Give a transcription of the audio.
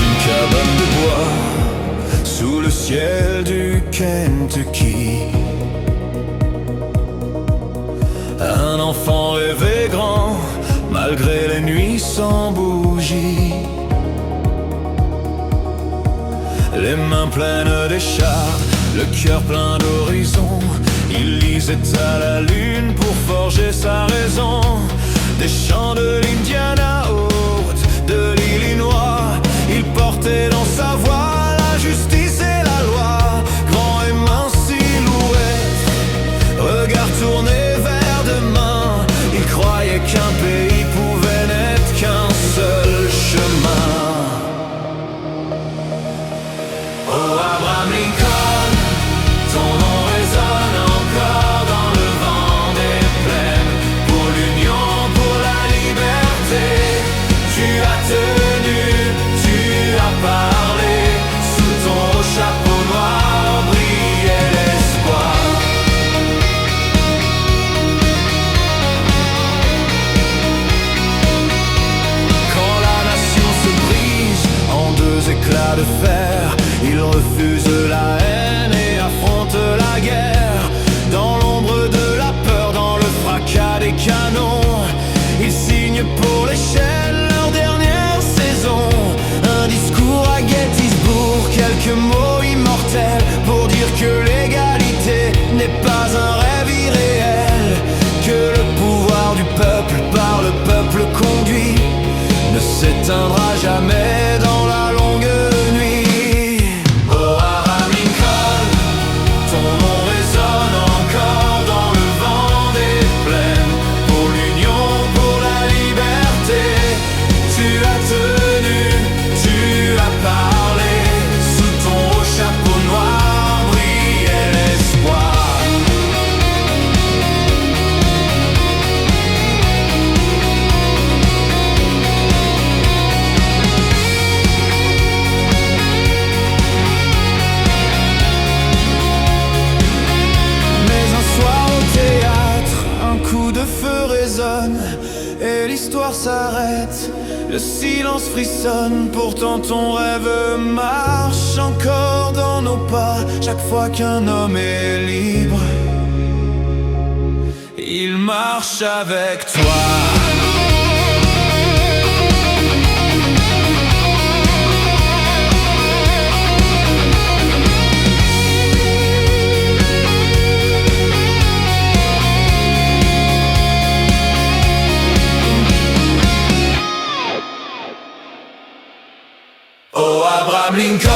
une cabane de bois sous le ciel du Kentucky. Un enfant rêvait grand malgré les nuits sans bougie. Les mains pleines d'écharpes, le cœur plein d'horizon. Il lisait à la lune pour forger sa raison. Des chants de l'Indiana haute, de l'Illinois. Il portait dans sa voix la justice et la loi. Grand et mince silhouette, regard tourné vers demain. Il croyait qu'un pays pouvait n'être qu'un seul chemin. Oh Abraham Lincoln, ton nom résonne encore dans le vent des plaines. Pour l'union, pour la liberté, tu as tenu, tu as parlé. Sous ton chapeau noir brillait l'espoir. Quand la nation se brise en deux éclats de fer, il refuse la haine et affronte la guerre. Dans l'ombre de la peur, dans le fracas des canons, ils signent pour l'échelle leur dernière saison. Un discours à Gettysburg, quelques mots immortels pour dire que l'égalité n'est pas un rêve irréel. Que le pouvoir du peuple par le peuple conduit ne s'éteindra jamais dans la longue nuit. Et l'histoire s'arrête, le silence frissonne. Pourtant ton rêve marche encore dans nos pas. Chaque fois qu'un homme est libre, il marche avec toi. Oh Abraham Lincoln,